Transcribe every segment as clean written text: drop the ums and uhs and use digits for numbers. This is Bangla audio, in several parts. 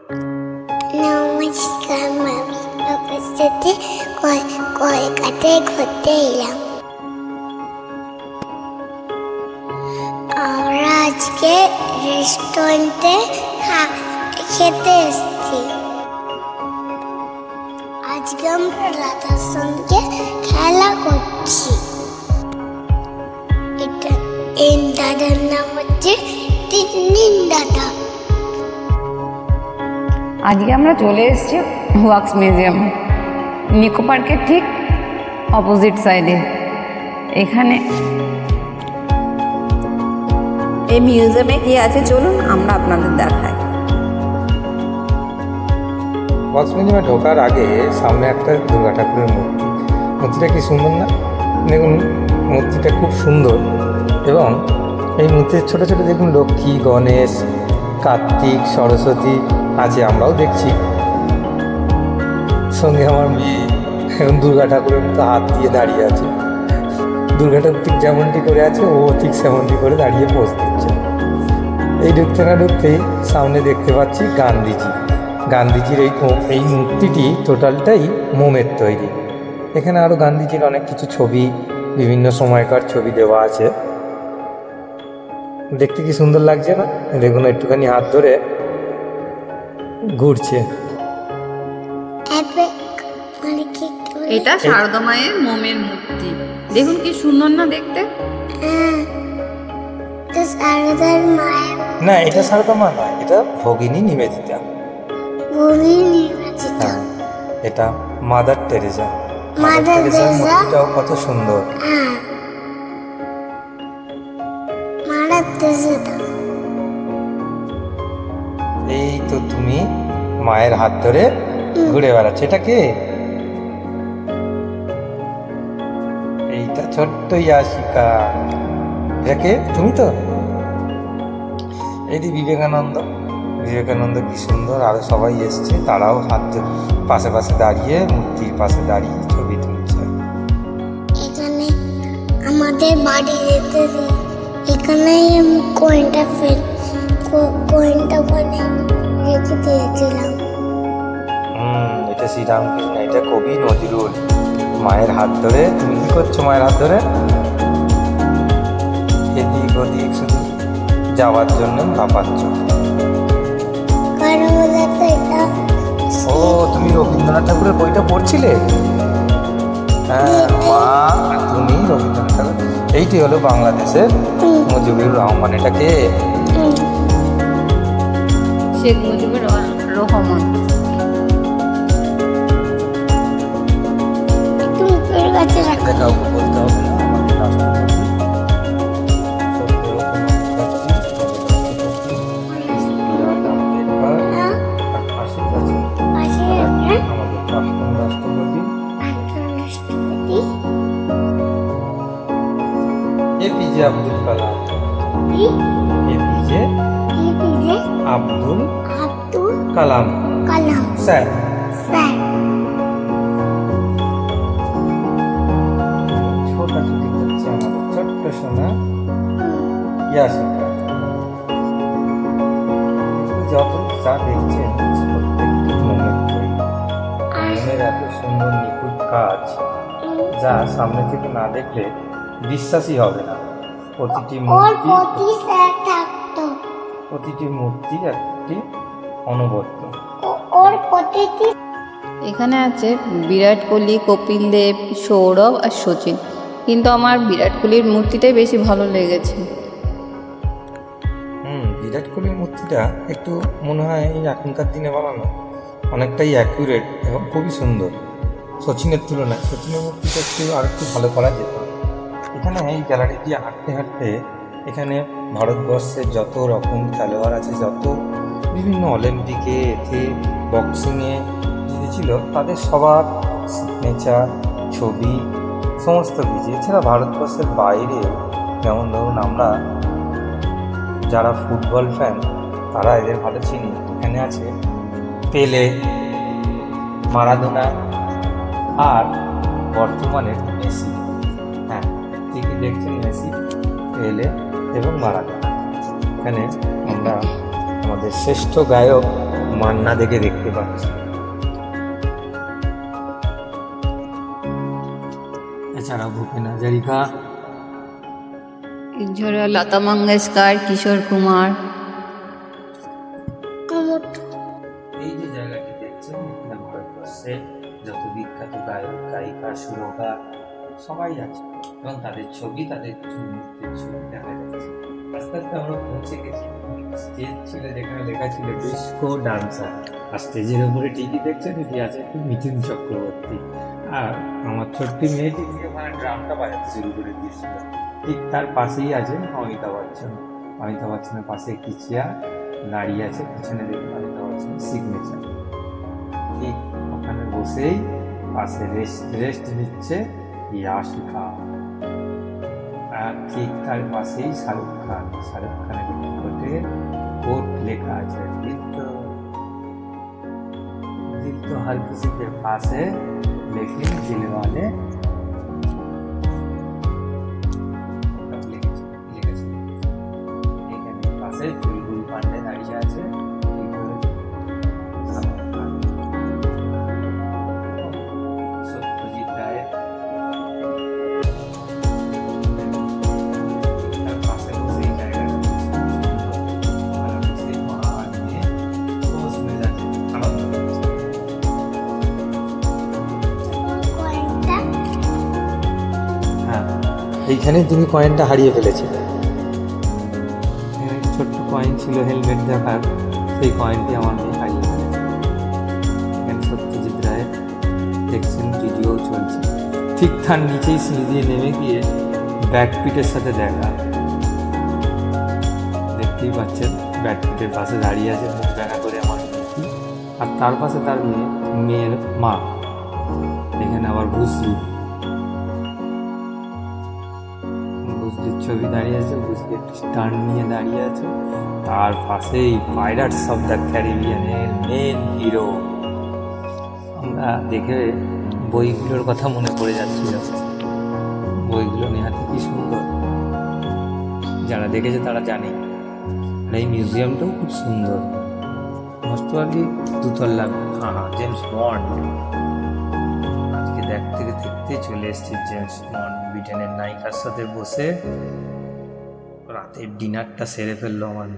নমস্কার, আমি বাবার সাথে কলকাতায় ঘুরতে এলাম। আমরা আজকে রেস্টুরেন্টে খেতে এসেছি। আজকে আমরা রাধার সঙ্গে খেলা করছি। এই দাদার নাম হচ্ছে টিনটিন দাদা। আজকে আমরা চলে এসেছি ওয়াক্স মিউজিয়াম, নিকো পার্কের ঠিক অপোজিট সাইডে। এখানে এই মিউজিয়ামে কি আছে চলুন আমরা আপনাদের দেখাই। ওয়াক্স মিউজিয়ামে ঢোকার আগে সামনে একটা দুর্গা ঠাকুরের মূর্তি। মূর্তিটা কি সুন্দর না? দেখুন, মূর্তিটা খুব সুন্দর এবং এই মূর্তির ছোটো ছোটো দেখুন লক্ষ্মী, গণেশ, কার্তিক, সরস্বতী আছে, আমরাও দেখছি। সঙ্গে আমার মেয়ে এখন দুর্গা ঠাকুরের মতো হাত দিয়ে দাঁড়িয়ে আছে। দুর্গা ঠাকুর ঠিক যেমনটি করে আছে ও ঠিক সেমনটি করে দাঁড়িয়ে পোজ দিচ্ছে। এই ঢুকতে না ঢুকতেই সামনে দেখতে পাচ্ছি গান্ধীজির এই মূর্তিটি টোটালটাই মোমের তৈরি। এখানে আরও গান্ধীজির অনেক কিছু ছবি, বিভিন্ন সময়কার ছবি দেওয়া আছে। দেখতে কি সুন্দর লাগছে না? দেখুন একটুখানি হাত ধরে ঘুরছে। এটা শারদা মায়ের মোমের মূর্তি, দেখুন কি সুন্দর না দেখতে। না, এটা শারদা মা নয়, এটা ভগিনী নিবেদিতা। হ্যাঁ, এটা মাদার টেরেসা। মাদার টেরেসার মূর্তিটাও কত সুন্দর। এই তো তুমি মায়ের হাত ধরে ঘুরে বেড়াচ্ছ। এটা কে? এইটা ছোট্ট ইয়াশিকা। এটা কে? তুমি তো? এই যে বিবেকানন্দ কি সুন্দর, আরো সবাই এসছে, তারাও হাত পাশে পাশে দাঁড়িয়ে মূর্তির পাশে দাঁড়িয়ে ছবি তুলছে। এখানে আমাদের বাড়ি যেতে এখানে কয়েনটা ওখানে রেখে দিয়েছিলাম। এটা শ্রীরামকৃষ্ণ, এটা কবি নজরুল। মায়ের হাত ধরে তুমি কি করছো? মায়ের হাত ধরে এদিক ওদিক শুধু যাওয়ার জন্য ভাবাচ্ছ। ও, তুমি রবীন্দ্রনাথ ঠাকুরের বইটা পড়ছিলে? হ্যাঁ মা, তুমি রবীন্দ্রনাথ ঠাকুর। এইটি হলো বাংলাদেশের মুজিবুর রহমান। এটা কে? শেখ মুজিবুর রহমান। কাউকে বলতে হবে না, আমাদের রাষ্ট্রপতি আমাদের প্রাক্তন রাষ্ট্রপতি APJ Abdul Kalam. APJ Abdul Kalam sir. ছোটাছুটি করছে আমাদের ছোট্ট সোনা ইয়াশিকা। যত যা দেখছেন প্রত্যেকটি মোমের তৈরি। মোমের এত সুন্দর নিখুঁত কাজ যা সামনে থেকে না দেখলে বিশ্বাসই হবে না। প্রতিটি মূর্তি একটি অনবদ্য। এখানে আছে বিরাট কোহলি, কপিল দেব, সৌরভ আর সচিন, কিন্তু আমার বিরাট কোহলির মূর্তিটাই বেশি ভালো লেগেছে। বিরাট কোহলির মূর্তিটা একটু মনে হয় এই এখনকার দিনে বানানো, অনেকটাই অ্যাকুরেট এবং খুবই সুন্দর সচিনের তুলনায়। সচিনের মূর্তিটা আর একটু ভালো করা যেত। এখানে এই গ্যালারি দিয়ে হাঁটতে হাঁটতে এখানে ভারতবর্ষের যত রকম খেলোয়াড় আছে, যত বিভিন্ন অলিম্পিকে, এতে বক্সিংয়ে জিতেছিল, তাদের সবার সিগনেচার, ছবি, সমস্ত কিছু। এছাড়া ভারতবর্ষের বাইরে যেমন ধরুন আমরা যারা ফুটবল ফ্যান তারা এদের ভালো চিনি। এখানে আছে পেলে, মারাদোনা আর বর্তমানের মেসি। হ্যাঁ, ঠিকই দেখছেন, মেসি, পেলে এবং মারাদোনা। এখানে আমরা আমাদের শ্রেষ্ঠ গায়ক মান্না দেখে দেখতে পাচ্ছি। এছাড়া ভূপেন হাজারিকা, এছাড়া লতা মঙ্গেশকর, কিশোর কুমার। এই যে জায়গাটি দেখছেন, এখানে ভারতবর্ষে যত বিখ্যাত গায়ক গায়িকা সুরকার সবাই আছে এবং তাদের ছবি, তাদের মূর্তির ছবি দেখা যাচ্ছে। আস্তে আস্তে আমরা পৌঁছে গেছি। স্টেজ ছিল যেখানে লেখা ছিল ডিস্কো ডান্সার, আর স্টেজের উপরে ঠিকই দেখছেন এটি আছে মিঠুন চক্রবর্তী। আর আমার ছোট্টি মেয়েটি দিয়ে ওখানে ড্রামটা বাজাতে শুরু করে দিয়েছিল। ঠিক তার পাশেই আছে অমিতাভ বচ্চন। অমিতাভ বচ্চনের পাশে একটি চেয়ার দাঁড়িয়ে আছে, পিছনে দেখুন অমিতাভ বচ্চনের সিগনেচার। ঠিক ওখানে বসেই পাশে রেস্ট নিচ্ছে ইয়াশিকা। আর ঠিক তার পাশেই শাহরুখ খান। শাহরুখ খানের কোট লেখা আছে দিল তো হর কিসি কে পাস है लेकिन दिल वाले এখানে পাশে চুলবুল পান্ডে দাঁড়িয়ে আছে। সত্যজিৎ রায় তার পাশে বসে এই জায়গাটা মা নিয়ে বস মেজাজে আনন্দ করছে। হ্যাঁ, এইখানে তুমি কয়েনটা হারিয়ে ফেলেছিলে। ছোট্ট কয়েন ছিল হেলমেট দেখার, সেই কয়েনটি আমার মেয়ে হারিয়ে ফেলেছে। এখানে সত্যজিৎ রায় দেখছেন ভিডিও চলছে। ঠিক তার নিচেই সিঁড়ি দিয়ে নেমে গিয়ে ব্যাকপিটের সাথে দেখা। দেখতেই পাচ্ছেন ব্যাকপিটের পাশে দাঁড়িয়ে আছে মুখ দেখা করে আমার মেয়েটি, আর তার পাশে তার মেয়ের মা। এখানে আবার বুসলির ছবি দাঁড়িয়ে আছে, বুসলি একটি স্টান্ড নিয়ে দাঁড়িয়ে আছে। তার পাশেই পাইরাটস অফ দ্য ক্যারিবিয়ানের মেন হিরো। আমরা দেখে বইগুলোর কথা মনে পড়ে যাচ্ছিল। বইগুলো নেহাতি কি সুন্দর, যারা দেখেছে তারা জানে। আর এই মিউজিয়ামটাও খুব সুন্দর। মস্তওয়ালি দুতলা, জেমস বন্ড। আজকে দেখতে দেখতে চলে এসেছি জেমস বন্ড। ব্রিটেনের নায়িকার সাথে বসে রাতের ডিনারটা সেরে ফেললো আমার।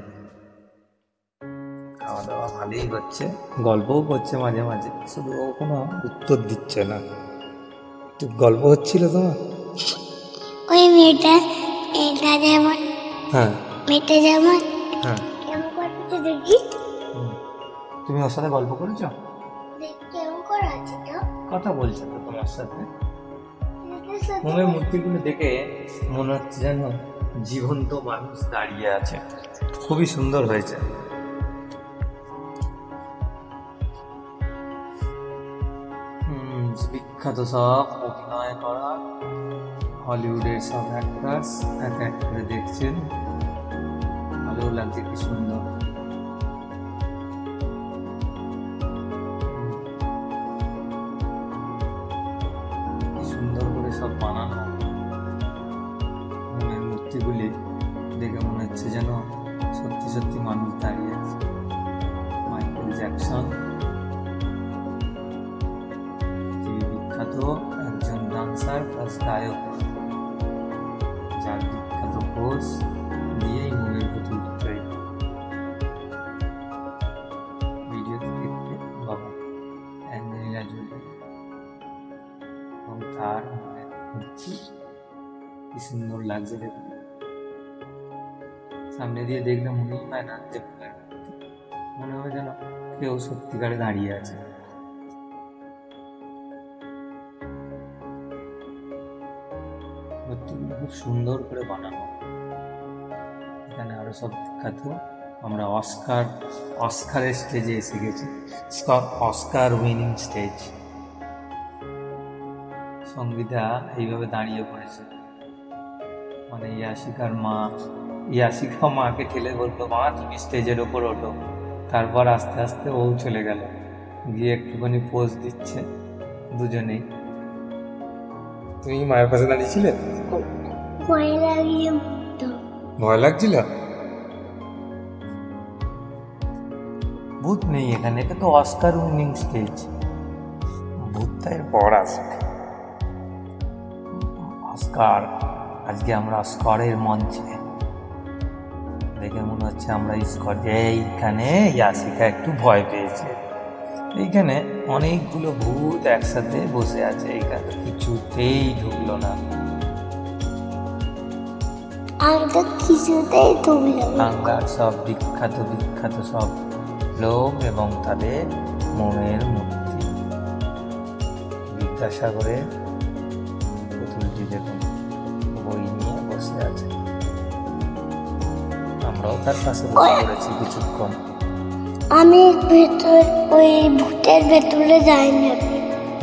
খাওয়া দাওয়া ভালোই হচ্ছে, গল্পও করছে মাঝে মাঝে, শুধু ও কোনো উত্তর দিচ্ছে না। একটু গল্প হচ্ছিল তোমার? ওই মেয়েটা যেমন, হ্যাঁ মেয়েটা যেমন হ্যাঁ। কেমন করতে দেখি, তুমি ওর সাথে গল্প করেছো? কেমন করে আছে তো কথা বলছে তো তোমার সাথে। মোমের মূর্তিগুলো দেখে মনে হচ্ছে যেন জীবন্ত মানুষ দাঁড়িয়ে আছে। খুবই সুন্দর হয়েছে। বিখ্যাত সব অভিনয় করা হলিউডের সব অ্যাক্টার্স এক এক করে দেখছেন। ভালো লাগছে, কি সুন্দর। সুন্দর করে সব বানানো মনের মূর্তিগুলি দেখে মনে হচ্ছে যেন সত্যি সত্যি মানুষ দাঁড়িয়ে আছে। মাইকেল জ্যাকসন বিখ্যাত একজন ডান্সার প্লাস গায়ক, যার বিখ্যাত কোর্স দিয়েই মনের পুতুল তৈরি। ভিডিও দেখতে বাবা অ্যাঞ্জেলিনা জোলি এবং তার মূর্তি কি সুন্দর লাগছে দেখতে। সামনে দিয়ে দেখলে মনেই হয় না যে মনে হয় যেন কেউ সত্যিকারে দাঁড়িয়ে আছে। মূর্তিগুলো খুব সুন্দর করে বানানো। এখানে আরো সব বিখ্যাত। আমরা অস্কারের স্টেজে এসে গেছি। Oscar winning stage. সঙ্গীতা এইভাবে দাঁড়িয়ে পড়েছে, মানে ইয়াশিকার মা। ইয়াশিকা মাকে ঠেলে বললো, মা তুমি স্টেজের ওপর ওঠো। তারপর আস্তে আস্তে ও চলে গেল, গিয়ে একটুখানি পোজ দিচ্ছে দুজনেই। তুমি মায়ের পাশে দাঁড়িয়েছিলে? ভয় লাগিয়ে তো ভয় লাগছিল? ভূত নেই এখানে, এটা তো অস্কার উইনিং স্টেজ। ভূতটা এর পর আসবে। অস্কার, আজকে আমরা অস্কারের মঞ্চে, দেখে মনে হচ্ছে আমরা স্কট। এইখানে ইয়াসিকা একটু ভয় পেয়েছে। এইখানে অনেকগুলো ভূত একসাথে বসে আছে, এইখানে কিছুতেই ঢুকলো না। আমি তো কিছুতেই তুললাম না। বাংলার সব বিখ্যাত সব লোক এবং তাদের মনের মূর্তি। বিদ্যাসাগরের পুতুলটি দেখুন বই নিয়ে বসে আছে, আমরাও তার পাশে বসে পড়েছি কিছুক্ষণ। আমি ভেতর ওই ভূতের ভেতরে যাইনি।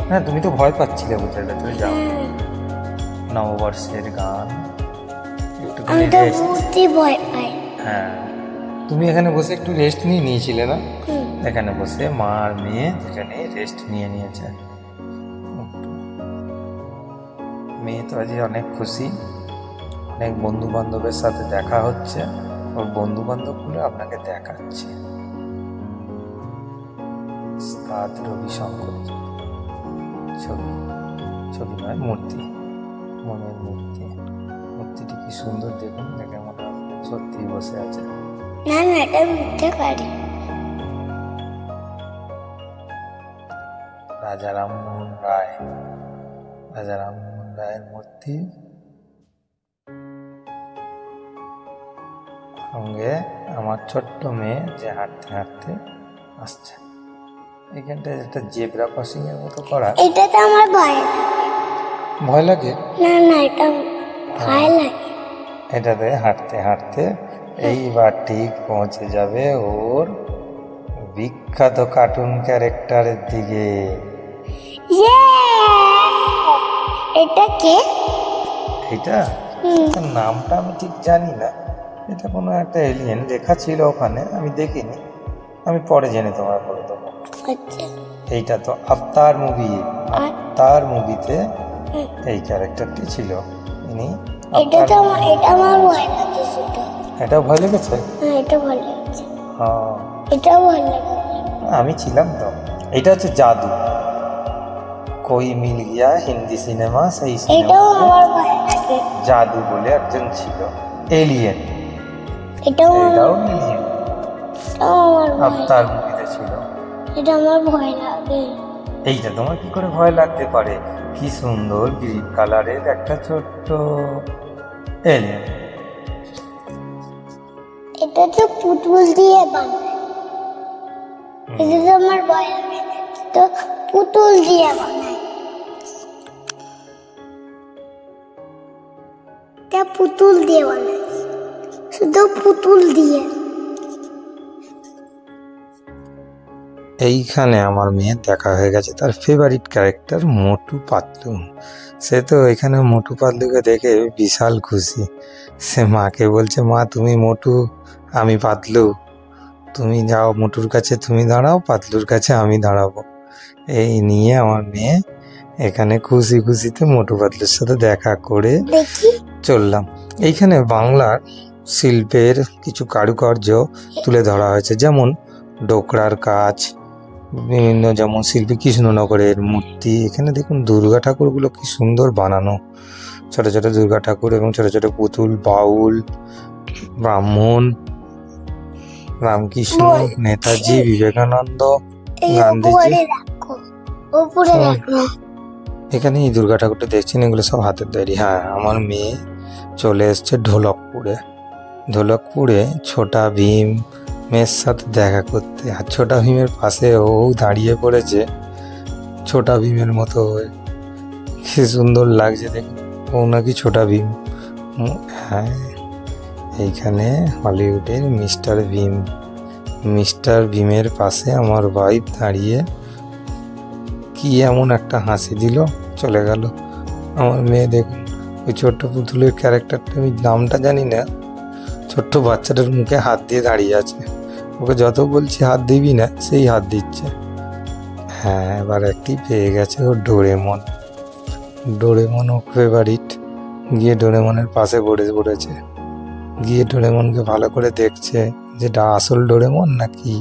হ্যাঁ, তুমি তো ভয় পাচ্ছিলে ভূতের ভেতরে যাও। নববর্ষের গান, একটুখানি আমি তো রেস্ট। ভূতই ভয় পাই। হ্যাঁ, তুমি এখানে বসে একটু রেস্ট নিয়েছিলে না? এখানে বসে মা আর মেয়ে দুজনে রেস্ট নিয়েছে। মেয়ে তো আজ অনেক খুশি, অনেক বন্ধু বান্ধবের সাথে দেখা হচ্ছে। ওর বন্ধু বান্ধবগুলো আপনাকে দেখাচ্ছে। রবিশঙ্কর ছবি নয়, মূর্তি, মনের মূর্তি। মূর্তিটি কি সুন্দর দেখুন, দেখে মনে হয় সত্যি বসে আছে। না না, এটা মিথ্যে পারি। রাজা রামমোহন রায়ের মূর্তি, সঙ্গে আমার ছোট্ট মেয়ে যে হাঁটতে হাঁটতে আসছে। এখানটায় একটা জেব্রা ক্রসিং এর মতো করা। এটাতে আমার ভয় ভয় লাগে? লাগে। না না, এটা ভয় লাগে। এটাতে হাঁটতে হাঁটতে এইবার ঠিক পৌঁছে যাবে ওর বিখ্যাত কার্টুন ক্যারেক্টারের দিকে। এটা কে? এটা তার নামটা আমি ঠিক জানি না। এটা কোনো একটা এলিয়েন লেখা ছিল ওখানে, আমি দেখিনি। আমি পরে জেনে তোমার বলে দেবো। আচ্ছা, এইটা তো আফতার মুভিতে এই ক্যারেক্টারটি ছিল। ইনি এটা আমার ভয় লাগে শুধু। এটাও ভয় লেগেছে? হ্যাঁ, এটা ভয় লেগেছে। হ্যাঁ, এটাও ভয় লেগেছে। আমি ছিলাম তো। এটা হচ্ছে জাদু, কোই মিল গিয়া হিন্দি সিনেমা, সেই এটাও সিনেমা আমার ভয় লাগে। জাদু বলে একজন ছিল, এলিয়েন। এটাও এটাও এলিয়েন, আমার ভয়। আফতার মুভিতে ছিল। এটা আমার ভয় লাগে। এইটা তোমার কি করে ভয় লাগতে পারে? কি সুন্দর গ্রিন কালারের একটা ছোট্ট এলিয়েন। এটা তো পুতুল দিয়ে বানায়। এটা তো আমার ভয় লাগে না, তো পুতুল দিয়ে বানায়। এটা পুতুল দিয়ে বানায়, শুধু পুতুল দিয়ে। এইখানে আমার মেয়ের দেখা হয়ে গেছে তার ফেভারিট ক্যারেক্টার মোটু পাতলু। সে তো এখানে মোটু পাতলুকে দেখে বিশাল খুশি। সে মাকে বলছে, মা তুমি মোটু, আমি পাতলু, তুমি যাও মোটুর কাছে, তুমি দাঁড়াও, পাতলুর কাছে আমি দাঁড়াবো। এই নিয়ে আমার মেয়ে এখানে খুশি খুশিতে মোটু পাতলুর সাথে দেখা করে চললাম। এইখানে বাংলার শিল্পের কিছু কারুকার্য তুলে ধরা হয়েছে, যেমন ডোকরার কাজ, বিভিন্ন যেমন শিল্পী কৃষ্ণনগরের মূর্তি। এখানে দেখুন দুর্গা ঠাকুরগুলো কি সুন্দর বানানো, ছোট ছোট দুর্গা ঠাকুর এবং ছোট ছোট পুতুল, বাউল, ব্রাহ্মণ, রামকৃষ্ণ, নেতাজি, বিবেকানন্দ, গান্ধীজি। এখানে এই দুর্গা ঠাকুরটা দেখছেন, এগুলো সব হাতের তৈরি। হ্যাঁ, আমার মেয়ে চলে এসছে ঢোলকপুরে ছোটা ভীম মেয়ের সাথে দেখা করতে। আর ছোটা ভীমের পাশে ও দাঁড়িয়ে পড়েছে ছোটা ভীমের মতো হয়ে। কি সুন্দর লাগছে দেখুন, ও নাকি ছোটা ভীম। হ্যাঁ, এইখানে হলিউডের মিস্টার ভীমের পাশে আমার ওয়াইফ দাঁড়িয়ে কি এমন একটা হাসি দিল, চলে গেল। আমার মেয়ে দেখুন, ওই ছোট্ট পুতুলের ক্যারেক্টারটা, আমি নামটা জানি না, ছোট্ট বাচ্চাটার মুখে হাত দিয়ে দাঁড়িয়ে আছে। ওকে যত বলছি হাত দিবি না, সেই হাত দিচ্ছে। হ্যাঁ, এবার একটি পেয়ে গেছে, ও ডোরেমন ও ফেভারিট। গিয়ে ডোরেমনের পাশে পড়েছে, গিয়ে ডোরেমনকে ভালো করে দেখছে যে এটা আসল ডোরেমন নাকি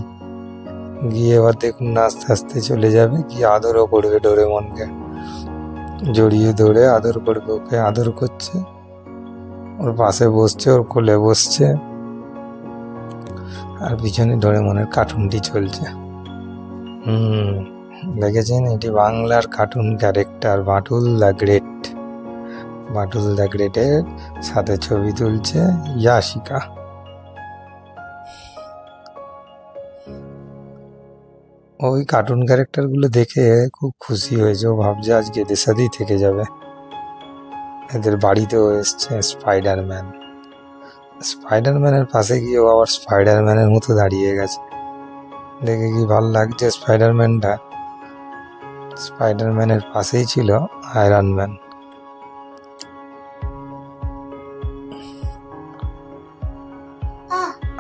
গিয়ে এবার দেখুন না আস্তে আস্তে চলে যাবে, গিয়ে আদরও করবে ডোরেমনকে, জড়িয়ে ধরে আদর করবে, ওকে আদর করছে, ওর পাশে বসছে, ওর কোলে বসছে, আর পিছনে ডোরেমনের কার্টুনটি চলছে। দেখেছেন, এটি বাংলার cartoon character Batul the great. Batul the গ্রেটের সাথে ছবি তুলছে ইয়াশিকা। ওই কার্টুন ক্যারেক্টারগুলো দেখে খুব খুশি হয়েছে, ও ভাবছে আজকে এদের সাথেই থেকে যাবে। এদের বাড়িতেও এসছে স্পাইডারম্যান। স্পাইডারম্যানের পাশে গিয়ে ও আবার স্পাইডারম্যানের মতো দাঁড়িয়ে গেছে, দেখে কি ভালো লাগছে। স্পাইডারম্যানটা স্পাইডারম্যানের পাশেই ছিল আয়রন ম্যান।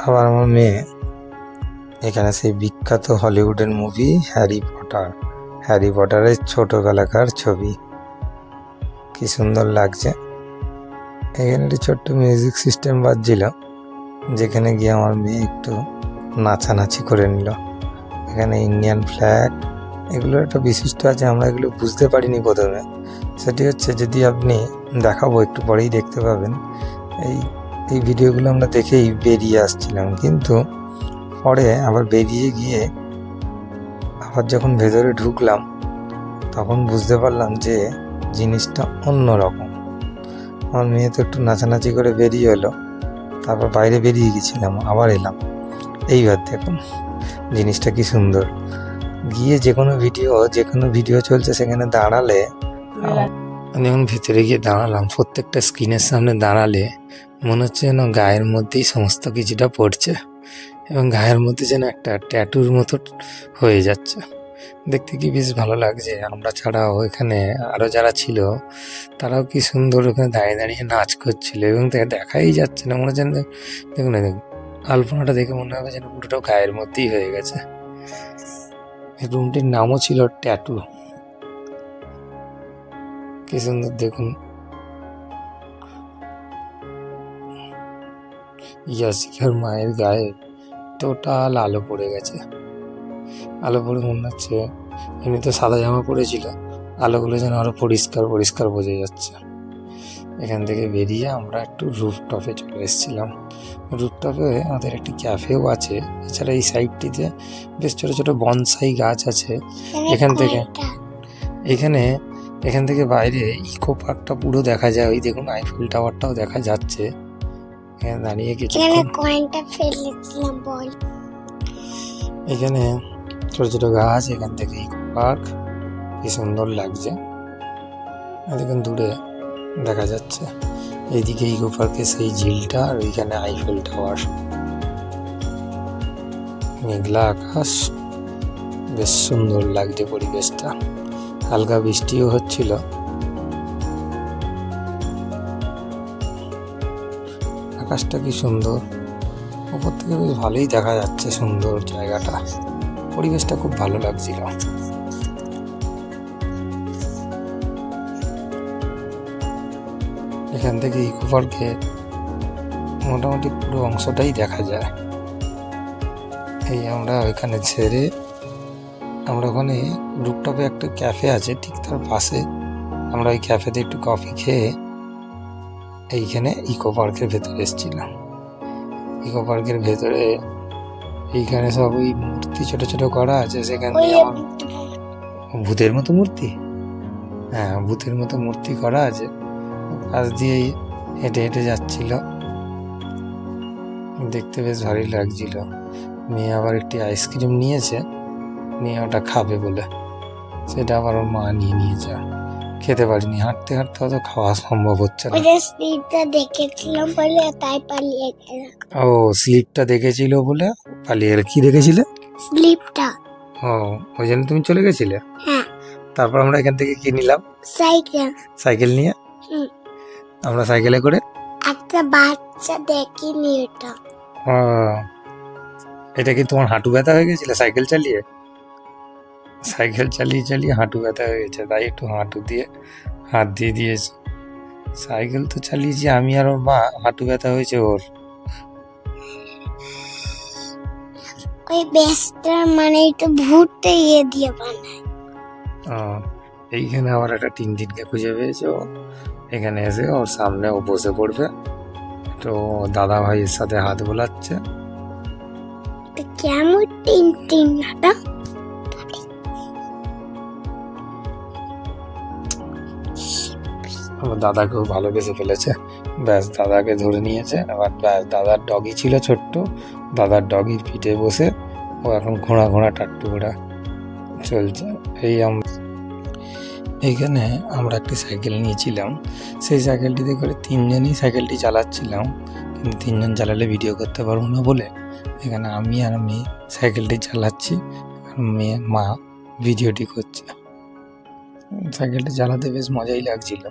আবার আমার মেয়ে এখানে সেই বিখ্যাত হলিউডের মুভি হ্যারি পটারের ছোটবেলাকার ছবি, কি সুন্দর লাগছে। এখানে একটি ছোট্ট মিউজিক সিস্টেম বাজছিল, যেখানে গিয়ে আমার মেয়ে একটু নাচানাচি করে নিল। এখানে ইন্ডিয়ান ফ্ল্যাগ, এগুলোর একটা বিশিষ্ট আছে, আমরা এগুলো বুঝতে পারিনি প্রথমে। সেটি হচ্ছে, যদি আপনি দেখাবো একটু পরেই দেখতে পাবেন, এই ভিডিওগুলো আমরা দেখেই বেরিয়ে আসছিলাম, কিন্তু পরে আবার বেরিয়ে গিয়ে আবার যখন ভেতরে ঢুকলাম তখন বুঝতে পারলাম যে জিনিসটা অন্যরকম। আমার মেয়ে তো একটু নাচানাচি করে বেরিয়ে এলো, তারপর বাইরে বেরিয়ে গেছিলাম, আবার এলাম। এইবার দেখুন জিনিসটা কি সুন্দর। গিয়ে যে কোনো ভিডিও চলছে সেখানে দাঁড়ালে, আমি যখন ভেতরে গিয়ে দাঁড়ালাম, প্রত্যেকটা স্ক্রিনের সামনে দাঁড়ালে মনে হচ্ছে যেন গায়ের মধ্যেই সমস্ত কিছুটা পড়ছে, এবং গায়ের মধ্যে যেন একটা ট্যাটুর মতো হয়ে যাচ্ছে। দেখতে কি বেশ ভালো লাগছে। আমরা ছাড়াও এখানে আরও যারা ছিল তারাও কি সুন্দর ওখানে দাঁড়িয়ে দাঁড়িয়ে নাচ করছিল, এবং দেখাই যাচ্ছে না, মনে হচ্ছে দেখুন আলপনাটা দেখে মনে হবে যেন পুরোটাও গায়ের মধ্যেই হয়ে গেছে। এই রুমটির নামও ছিল ট্যাটু। কি সুন্দর দেখুন। ইয়াশিকার মায়ের গায়ে টোটাল আলো পড়ে গেছে, আলো পড়ে মনে হচ্ছে, এমনি তো সাদা জামা পরেছিল, আলোগুলো যেন আরো পরিষ্কার পরিষ্কার বোঝা যাচ্ছে। এখান থেকে বেরিয়ে আমরা একটু রুফটপে চলে এসেছিলাম। রুফটপে আমাদের একটি ক্যাফেও আছে, এছাড়া এই সাইডটিতে বেশ ছোট ছোট বনসাই গাছ আছে। এখান থেকে বাইরে ইকো পার্কটা পুরো দেখা যায়, ওই দেখুন আইফেল টাওয়ারটাও দেখা যাচ্ছে। এখানে দাঁড়িয়ে এখানে ছোট ছোট গাছ, এখান থেকে ইকো পার্ক, কি সুন্দর লাগছে। দেখুন দূরে দেখা যাচ্ছে, এইদিকে ইকো পার্কে সেই ঝিলটা, আর ওইখানে আইফেল টাওয়ার। মেঘলা আকাশ, বেশ সুন্দর লাগছে পরিবেশটা। হালকা বৃষ্টিও হচ্ছিল। আকাশটা কি সুন্দর, উপর থেকে বেশ ভালোই দেখা যাচ্ছে, সুন্দর জায়গাটা, পরিবেশটা খুব ভালো লাগছিল। এখান থেকে ইকো পার্কে মোটামুটি পুরো অংশটাই দেখা যায়। এই আমরা ওইখানে ছেড়ে আমরা ওখানে রুফটপে একটা ক্যাফে আছে, ঠিক তার পাশে আমরা ওই ক্যাফেতে একটু কফি খেয়ে এইখানে ইকো পার্কের ভেতরে এসেছিলাম। ইকো পার্কের ভেতরে এইখানে সব ওই মূর্তি ছোট ছোট করা আছে, সেখানে আমার ভূতের মতো মূর্তি, হ্যাঁ ভূতের মতো মূর্তি করা আছে। পাশ দিয়ে হেঁটে হেঁটে যাচ্ছিল, দেখতে বেশ ভালোই লাগছিল। মেয়ে আবার একটি আইসক্রিম নিয়েছে, নিয়ে ওটা খাবে বলে, সেটা আবার ওর মা নিয়ে নিয়েছে। খেতে পারিনি, হাঁটতে হাঁটতে অত খাওয়া সম্ভব হচ্ছে না। ও স্লিপটা দেখেছিল বলে পালিয়ে গেলে। কি দেখেছিলে? স্লিপটা। ও, ওই জন্য তুমি চলে গেছিলে? হ্যাঁ। তারপর আমরা এখান থেকে কি নিলাম? সাইকেল নিয়ে আমরা সাইকেলে করে একটা বাচ্চা দেখিনি এটা। এটা কি তোমার হাঁটু ব্যথা হয়ে গেছিল সাইকেল চালিয়ে? সাইকেল চালিয়ে চালিয়ে হাঁটু ব্যথা হয়ে গেছে, তাই একটু হাঁটু দিয়ে হাত দিয়ে দিয়েছে। সাইকেল তো চালিয়েছি আমি আর ওর মা, হাঁটু ব্যথা হয়েছে ওর। ওই বেসটা মানে একটু ভুট্টে দিয়ে বানায়। এইখানে আবার একটা টিনটিনকে খুঁজে পেয়েছে ও। এখানে এসে ওর সামনে ও বসে পড়বে, তো দাদা ভাইয়ের সাথে হাত বোলাচ্ছে। তো কেমন টিনটিনটা আমার দাদাকেও ভালোবেসে ফেলেছে, ব্যাস দাদাকে ধরে নিয়েছে। আবার ব্যাস দাদার ডগি ছিল ছোট্ট, দাদার ডগির পিঠে বসে ও এখন ঘোড়া ঘোড়া টাট্টু ঘোড়া চলছে। এইখানে আমরা একটি সাইকেল নিয়েছিলাম, সেই সাইকেলটিতে করে তিনজনই সাইকেলটি চালাচ্ছিলাম, কিন্তু তিনজন চালালে ভিডিও করতে পারবো না বলে এখানে আমি আর মেয়ে সাইকেলটি চালাচ্ছি, আর মেয়ে মা ভিডিওটি করছে। সাইকেলটা চালাতে বেশ মজাই লাগছিল।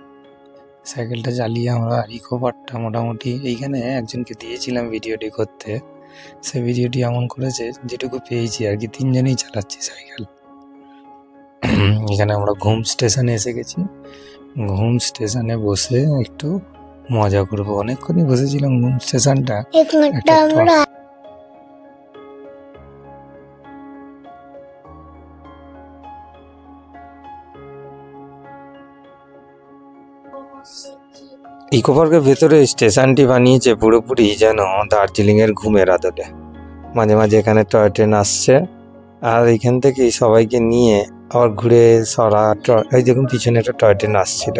সাইকেলটা চালিয়ে আমরা ইকো পার্কটা মোটামুটি এইখানে একজনকে দিয়েছিলাম ভিডিওটি করতে, সে ভিডিওটি এমন করেছে যেটুকু পেয়েছি আর কি, তিনজনেই চালাচ্ছি সাইকেল। এখানে আমরা ঘুম স্টেশনে এসে গেছি, ঘুম স্টেশনে বসে একটু মজা করবো। অনেকক্ষণই বসেছিলাম ঘুম স্টেশনটা। এখানটা আমরা ইকো পার্কের ভেতরে স্টেশনটি বানিয়েছে পুরোপুরি যেন দার্জিলিং এর ঘুমের আদলে। মাঝে মাঝে এখানে টয় ট্রেন আসছে, আর এখান থেকেই সবাইকে নিয়ে আবার ঘুরে এই দেখুন পিছনে একটা টয় ট্রেন আসছিল,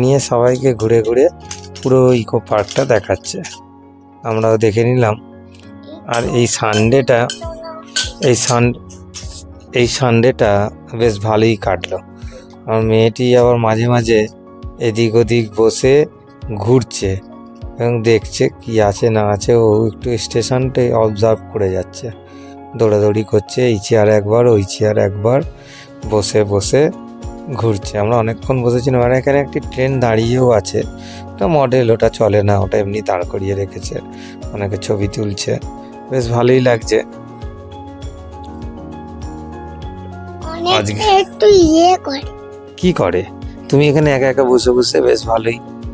নিয়ে সবাইকে ঘুরে ঘুরে পুরো ইকো পার্কটা দেখাচ্ছে। আমরাও দেখে নিলাম। আর এই সানডেটা বেশ ভালোই কাটলো। আমার মেয়েটি আবার মাঝে মাঝে এদিক ওদিক বসে ঘুরছে এবং দেখছে কি আছে না আছে, ও একটু স্টেশনটাই অবজার্ভ করে যাচ্ছে, দৌড়াদৌড়ি করছে, এই চেয়ার একবার ওই চেয়ার একবার বসে বসে ঘুরছে। আমরা অনেকক্ষণ বসেছিলাম। আর এখানে একটি ট্রেন দাঁড়িয়েও আছে, ওটা মডেল, ওটা চলে না, ওটা এমনি দাঁড় করিয়ে রেখেছে, অনেকে ছবি তুলছে, বেশ ভালোই লাগছে। অনেকে একটু করে। কি করে? তুমি এখানে একা একা বসে বসে বেশ ভালোই